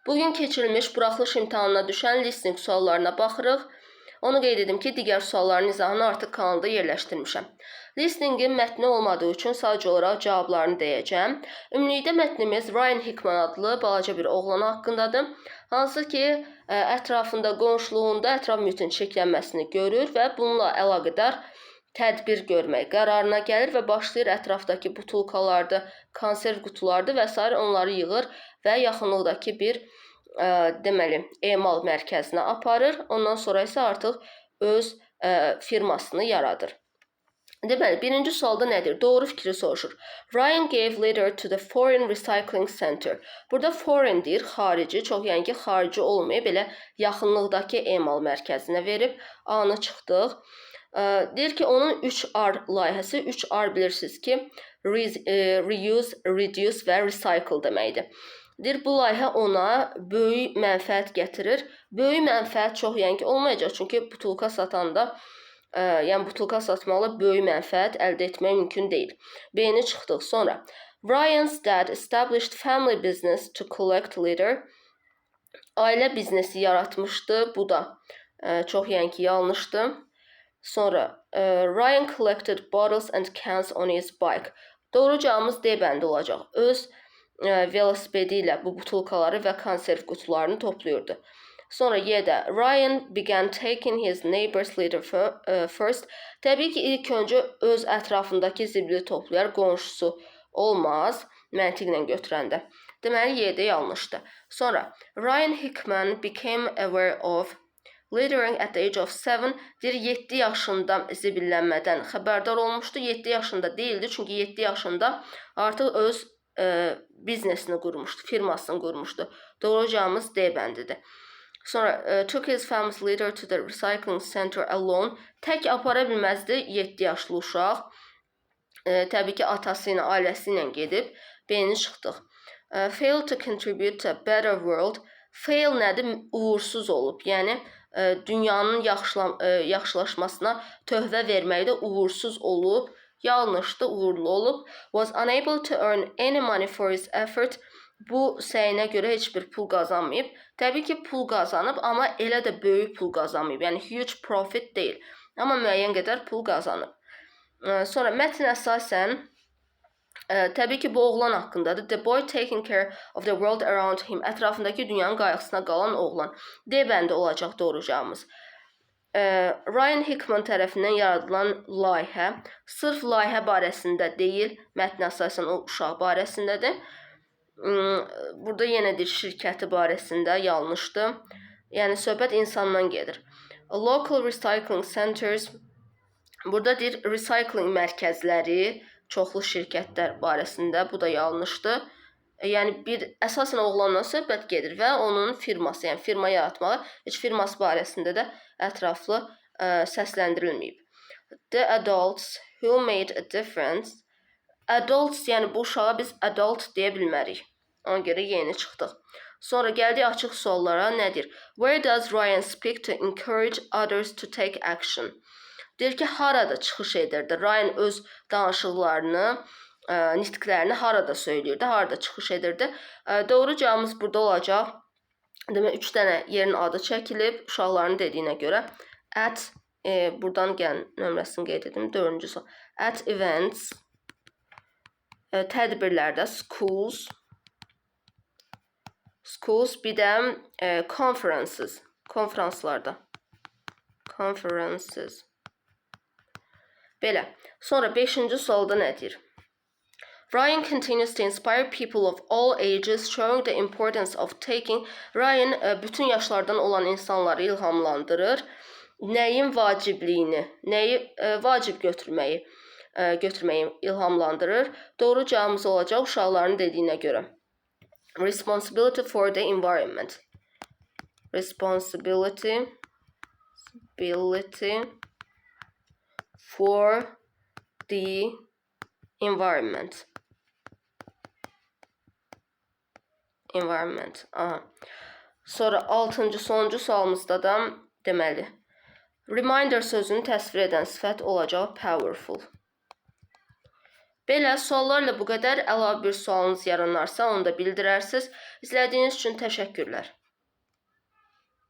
Bugün keçirilmiş buraxılış imtahanına düşən listening suallarına baxırıq. Onu qeyd edim ki, digər sualların izahını artıq kanalda yerləşdirmişəm. Listeningin mətni olmadığı üçün sadəcə olaraq cavablarını deyəcəm. Ümumilikdə mətnimiz Ryan Hickman adlı balaca bir oğlan haqqındadır. Hansı ki, ətrafında, qonşuluğunda ətraf mühitin çirklənməsini görür və bununla əlaqədar tədbir görmək qərarına gəlir və başlayır ətrafdakı butulkalarda, konserv qutularda və s. onları yığır və yaxınlıqdakı bir deməli, emal mərkəzinə aparır. Ondan sonra isə artıq öz firmasını yaradır. Deməli, birinci sualda nədir? Doğru fikri soruşur. Ryan gave letter to the foreign recycling center. Burada foreign deyir, xarici, çox yəni ki, xarici olmayıb, belə yaxınlıqdakı emal mərkəzinə verib. A-nı çıxdıq. Deyir ki, onun 3R layihəsi, 3R bilirsiniz ki, reuse, reduce və recycle deməkdir. Deyir, bu layihə ona böyük mənfəət gətirir. Böyük mənfəət çox yəni ki, olmayacaq, çünki butulka satanda, yəni butulka satmaqla böyük mənfəət əldə etmək mümkün deyil. B-ni çıxdıq. Sonra, Ryan's dad established family business to collect litter. Ailə biznesi yaratmışdı. Bu da çox yəni ki, yanlışdır. Sonra, Ryan collected bottles and cans on his bike. Doğru cavabımız D bəndi olacaq. Öz velosipedi ilə bu butulkaları və konserv qutularını toplayırdı. Sonra Y-də Ryan began taking his neighbor's litter first. Təbii ki, ilk öncə öz ətrafındakı zibili toplayar, qonşusu olmaz, məntiqlə götürəndə. Deməli, Y-də yanlışdır. Sonra, Ryan Hickman became aware of littering at the age of 7. Deyir, 7 yaşında zibillənmədən xəbərdar olmuşdu. 7 yaşında değildi, çünki 7 yaşında artıq öz biznesini qurmuşdu, firmasını qurmuşdu. Doğru cavabımız D bəndidir. Sonra, took his family's litter to the recycling center alone. Tək apara bilməzdi 7 yaşlı uşaq. Təbii ki, atası ilə, ailəsi ilə gedib. B-ni çıxdıq. Failed to contribute to a better world. Fail nədir? Uğursuz olub. Yəni, dünyanın yaxşılaşmasına töhfə verməkdə uğursuz olub. Yanlışdı, uğurlu olub. Was unable to earn any money for his effort. Bu səyinə görə heç bir pul qazanmayıb. Təbii ki, pul qazanıb, amma elə də böyük pul qazanmayıb. Yəni, huge profit deyil. Amma müəyyən qədər pul qazanıb. Sonra, mətn əsasən, təbii ki, bu oğlan haqqındadır. The boy taking care of the world around him. Ətrafındakı dünyanın qayğısına qalan oğlan. D bəndi olacaq doğru cavabımız. Ryan Hickman tərəfindən yaradılan layihə sırf layihə barəsində deyil, mətn əsasən o uşaq barəsindədir. Burada yenə deyir, şirkəti barəsində yanlışdır. Yəni, söhbət insandan gedir. Local recycling centers, burada deyir, recycling mərkəzləri, çoxlu şirkətlər barəsində, bu da yanlışdır. Yəni, əsasən oğlandan söhbət gedir və onun firması, yəni firma yaratmağı, heç firması barəsində də ətraflı səsləndirilməyib. The adults who made a difference. Adults, yəni bu uşağa biz adult deyə bilmərik. Ona görə yeni çıxdıq. Sonra gəldik açıq suallara. Nədir? Where does Ryan speak to encourage others to take action? Deyir ki, harada çıxış edirdi? Ryan öz danışıqlarını, nitqlərini harada söyləyirdi, harada çıxış edirdi. Doğru cavabımız burada olacaq. Demək, 3 dənə yerin adı çəkilib, uşaqların dediyinə görə. At, buradan gəlin, nömrəsini qeyd edim, 4-cü sual. At events, tədbirlərdə, schools, bir də conferences, konferanslarda. Conferences. Belə. Sonra 5-ci sualda nədir? Ryan continues to inspire people of all ages, showing the importance of taking. Ryan bütün yaşlardan olan insanları ilhamlandırır. Nəyin vacibliyini, nəyi vacib götürməyi ilhamlandırır. Doğru cavabımız olacaq uşaqların dediyinə görə. Responsibility for the environment. Responsibility for the environment. Aha. Sonra 6-cı, sonuncu sualımızda da deməli, reminder sözünü təsvir edən sifət olacaq powerful. Belə suallarla bu qədər. Əlavə bir sualınız yaranarsa onu da bildirərsiniz. İzlədiyiniz üçün təşəkkürlər.